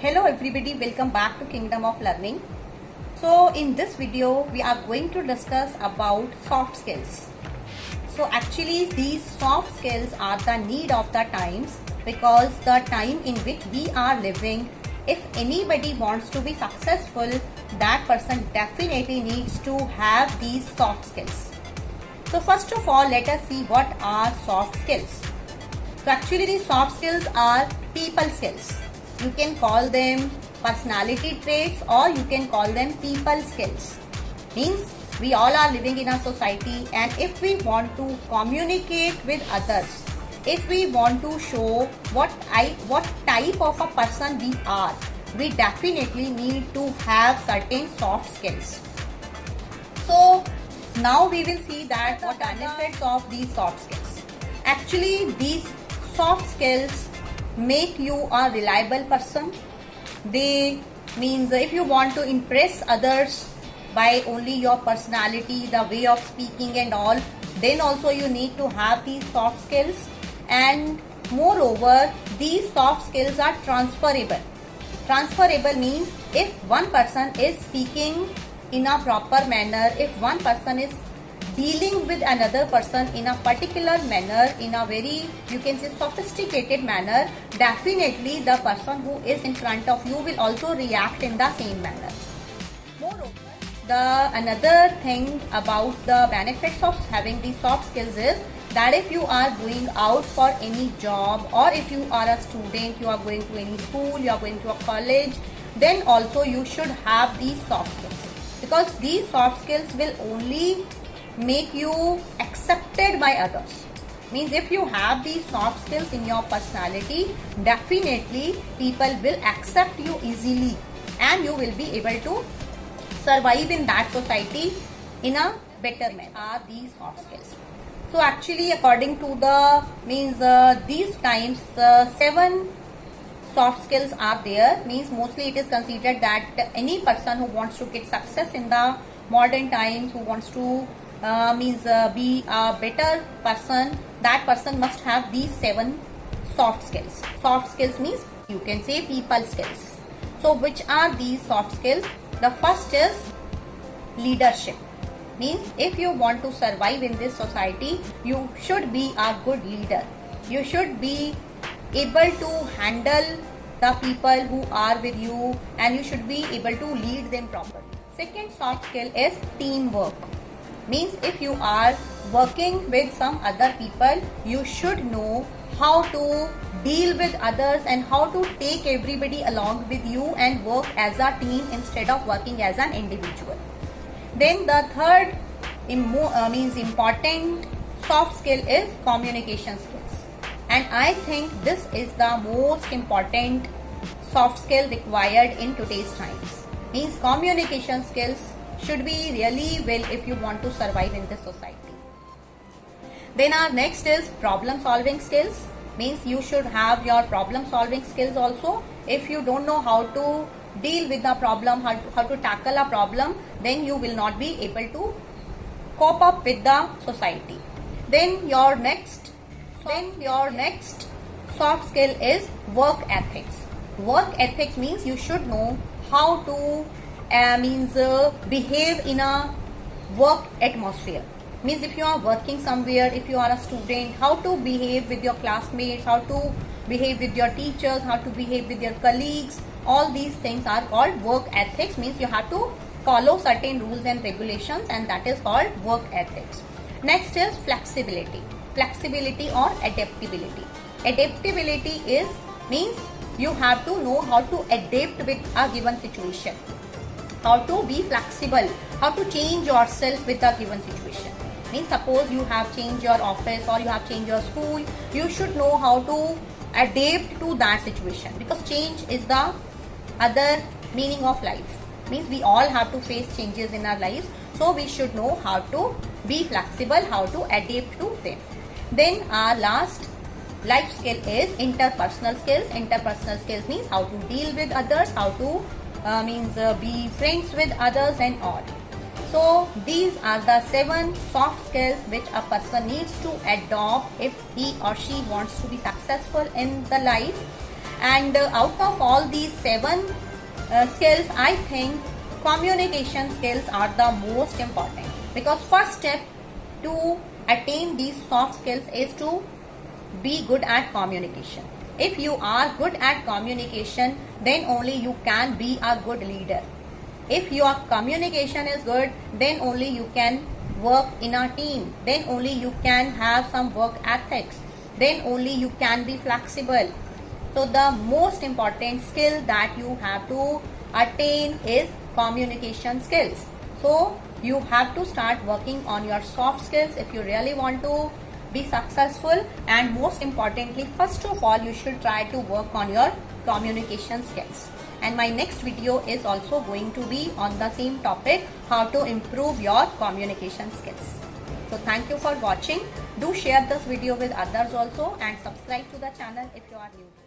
Hello everybody, welcome back to Kingdom of Learning. So in this video we are going to discuss about soft skills. So actually these soft skills are the need of the times, because the time in which we are living, if anybody wants to be successful, that person definitely needs to have these soft skills. So first of all, let us see what are soft skills. So actually these soft skills are people skills. You can call them personality traits or you can call them people skills. Means we all are living in a society, and if we want to communicate with others, if we want to show what type of a person we are, we definitely need to have certain soft skills. So now we will see that what benefits of these soft skills. Actually these soft skills make you a reliable person. They means if you want to impress others by only your personality, the way of speaking and all, then also you need to have these soft skills. And moreover, these soft skills are transferable. Transferable means if one person is speaking in a proper manner, if one person is dealing with another person in a particular manner, in a very, you can say, sophisticated manner, definitely the person who is in front of you will also react in the same manner. Moreover, another thing about the benefits of having these soft skills is that if you are going out for any job, or if you are a student, you are going to any school, you are going to a college, then also you should have these soft skills, because these soft skills will only make you accepted by others. Means if you have these soft skills in your personality, definitely people will accept you easily and you will be able to survive in that society in a better manner. Are these soft skills? So actually according to the these times 7 soft skills are there. Means mostly it is considered that any person who wants to get success in the modern times, who wants to be a better person, that person must have these 7 soft skills. Soft skills means you can say people skills. So which are these soft skills? The first is leadership. Means if you want to survive in this society, you should be a good leader. You should be able to handle the people who are with you, and you should be able to lead them properly. Second soft skill is teamwork. Means if you are working with some other people, you should know how to deal with others and how to take everybody along with you and work as a team instead of working as an individual. Then the third important soft skill is communication skills, and I think this is the most important soft skill required in today's times. Means communication skills should be really well if you want to survive in this society. Then our next is problem solving skills. Means you should have your problem solving skills also. If you don't know how to deal with the problem, how to tackle a problem, then you will not be able to cope up with the society. Then your next soft skill is work ethics. Work ethics means you should know how to behave in a work atmosphere. Means if you are working somewhere, if you are a student, how to behave with your classmates, how to behave with your teachers, how to behave with your colleagues. All these things are called work ethics. Means you have to follow certain rules and regulations, and that is called work ethics. Next is flexibility. Flexibility or adaptability. Adaptability means you have to know how to adapt with a given situation, how to be flexible, how to change yourself with a given situation. Means suppose you have changed your office or you have changed your school, you should know how to adapt to that situation, because change is the other meaning of life. Means we all have to face changes in our lives, so we should know how to be flexible, how to adapt to them. Then our last life skill is interpersonal skills. Interpersonal skills means how to deal with others, how to be friends with others and all. So these are the 7 soft skills which a person needs to adopt if he or she wants to be successful in the life. And out of all these 7 skills, I think communication skills are the most important, because first step to attain these soft skills is to be good at communication. If you are good at communication, then only you can be a good leader. If your communication is good, then only you can work in a team, then only you can have some work ethics, then only you can be flexible. So the most important skill that you have to attain is communication skills. So you have to start working on your soft skills if you really want to be successful. And most importantly, first of all, you should try to work on your communication skills. And my next video is also going to be on the same topic, how to improve your communication skills. So thank you for watching. Do share this video with others also, and subscribe to the channel if you are new.